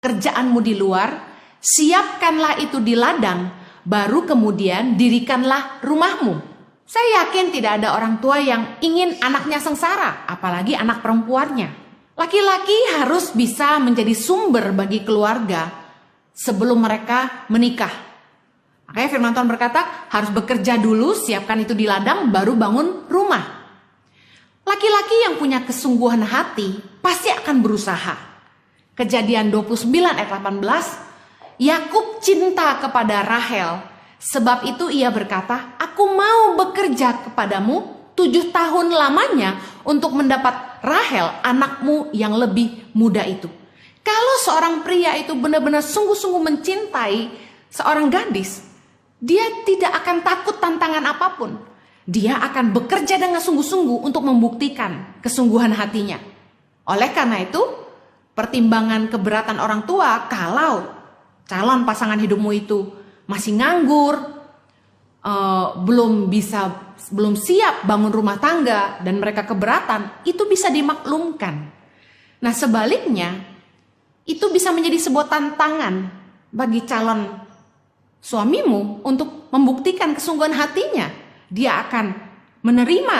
kerjaanmu di luar, siapkanlah itu di ladang, baru kemudian dirikanlah rumahmu. Saya yakin tidak ada orang tua yang ingin anaknya sengsara, apalagi anak perempuannya. Laki-laki harus bisa menjadi sumber bagi keluarga sebelum mereka menikah. Makanya firman Tuhan berkata, harus bekerja dulu, siapkan itu di ladang, baru bangun rumah. Laki-laki yang punya kesungguhan hati pasti akan berusaha. Kejadian 29 ayat 18, Yakub cinta kepada Rahel, sebab itu ia berkata, aku mau bekerja kepadamu 7 tahun lamanya untuk mendapat Rahel, anakmu yang lebih muda itu. Kalau seorang pria itu benar-benar sungguh-sungguh mencintai seorang gadis, dia tidak akan takut tantangan apapun. Dia akan bekerja dengan sungguh-sungguh untuk membuktikan kesungguhan hatinya. Oleh karena itu, pertimbangan keberatan orang tua kalau calon pasangan hidupmu itu masih nganggur, belum siap bangun rumah tangga, dan mereka keberatan, itu bisa dimaklumkan. Nah, sebaliknya, itu bisa menjadi sebuah tantangan bagi calon suamimu untuk membuktikan kesungguhan hatinya. Dia akan menerima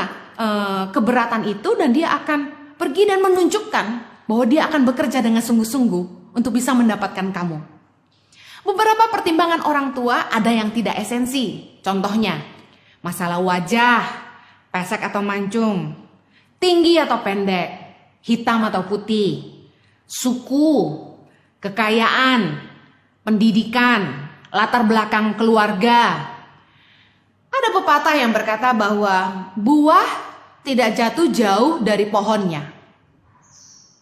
keberatan itu, dan dia akan pergi dan menunjukkan bahwa dia akan bekerja dengan sungguh-sungguh untuk bisa mendapatkan kamu. Beberapa pertimbangan orang tua ada yang tidak esensi. Contohnya, masalah wajah, pesek atau mancung, tinggi atau pendek, hitam atau putih, suku, kekayaan, pendidikan, latar belakang keluarga. Ada pepatah yang berkata bahwa buah tidak jatuh jauh dari pohonnya.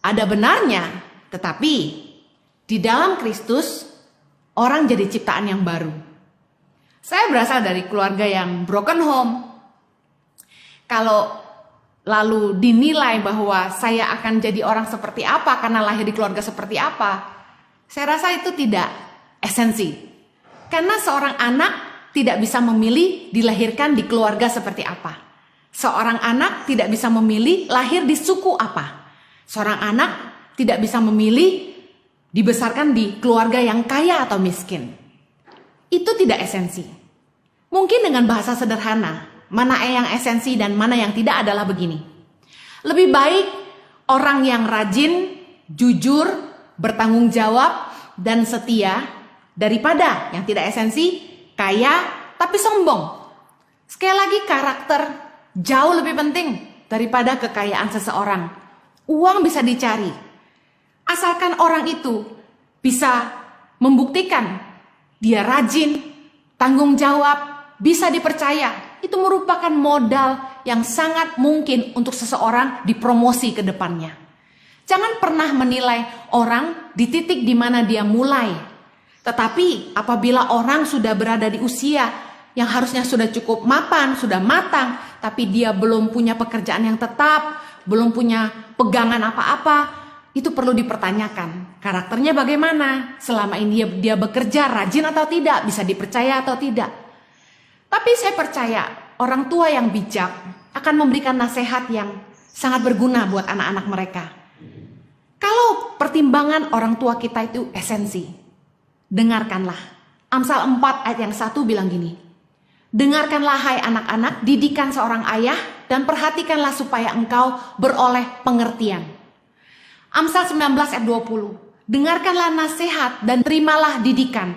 Ada benarnya, tetapi di dalam Kristus orang jadi ciptaan yang baru. Saya berasal dari keluarga yang broken home. Kalau lalu dinilai bahwa saya akan jadi orang seperti apa karena lahir di keluarga seperti apa, saya rasa itu tidak esensi. Karena seorang anak tidak bisa memilih dilahirkan di keluarga seperti apa. Seorang anak tidak bisa memilih lahir di suku apa. Seorang anak tidak bisa memilih dibesarkan di keluarga yang kaya atau miskin. Itu tidak esensi. Mungkin dengan bahasa sederhana, mana yang esensi dan mana yang tidak adalah begini. Lebih baik orang yang rajin, jujur, bertanggung jawab, dan setia daripada yang tidak esensi, kaya tapi sombong. Sekali lagi, karakter jauh lebih penting daripada kekayaan seseorang. Uang bisa dicari, asalkan orang itu bisa membuktikan dia rajin, tanggung jawab, bisa dipercaya. Itu merupakan modal yang sangat mungkin untuk seseorang dipromosi ke depannya. Jangan pernah menilai orang di titik di mana dia mulai. Tetapi apabila orang sudah berada di usia yang harusnya sudah cukup mapan, sudah matang, tapi dia belum punya pekerjaan yang tetap, belum punya pegangan apa-apa, itu perlu dipertanyakan. Karakternya bagaimana? Selama ini dia bekerja rajin atau tidak? Bisa dipercaya atau tidak? Tapi saya percaya orang tua yang bijak akan memberikan nasihat yang sangat berguna buat anak-anak mereka. Kalau pertimbangan orang tua kita itu esensi, dengarkanlah. Amsal 4 ayat yang 1 bilang gini, dengarkanlah hai anak-anak, didikan seorang ayah, dan perhatikanlah supaya engkau beroleh pengertian. Amsal 19 ayat 20, dengarkanlah nasihat dan terimalah didikan,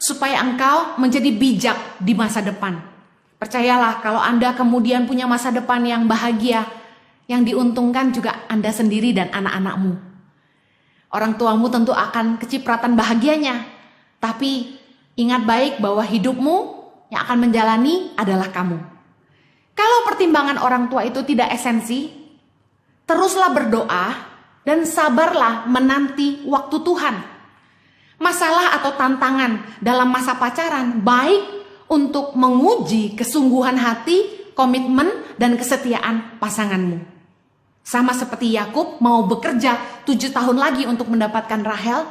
supaya engkau menjadi bijak di masa depan. Percayalah, kalau Anda kemudian punya masa depan yang bahagia, yang diuntungkan juga Anda sendiri dan anak-anakmu. Orang tuamu tentu akan kecipratan bahagianya, tapi ingat baik bahwa hidupmu yang akan menjalani adalah kamu. Kalau pertimbangan orang tua itu tidak esensi, teruslah berdoa dan sabarlah menanti waktu Tuhan. Masalah atau tantangan dalam masa pacaran baik untuk menguji kesungguhan hati, komitmen, dan kesetiaan pasanganmu. Sama seperti Yakub mau bekerja 7 tahun lagi untuk mendapatkan Rahel,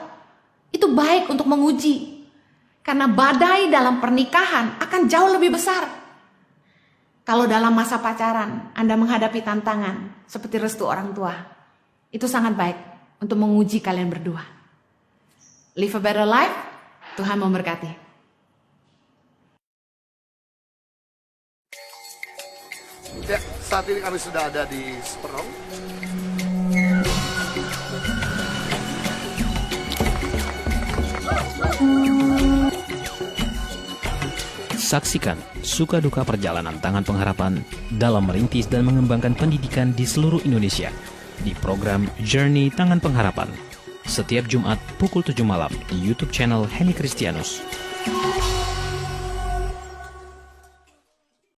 itu baik untuk menguji. Karena badai dalam pernikahan akan jauh lebih besar. Kalau dalam masa pacaran Anda menghadapi tantangan seperti restu orang tua, itu sangat baik untuk menguji kalian berdua. Live a better life. Tuhan memberkati. Ya, saat ini kami sudah ada di Seperong. Saksikan suka duka perjalanan Tangan Pengharapan dalam merintis dan mengembangkan pendidikan di seluruh Indonesia di program Journey Tangan Pengharapan setiap Jumat pukul 7 malam di YouTube channel Henny Kristianus.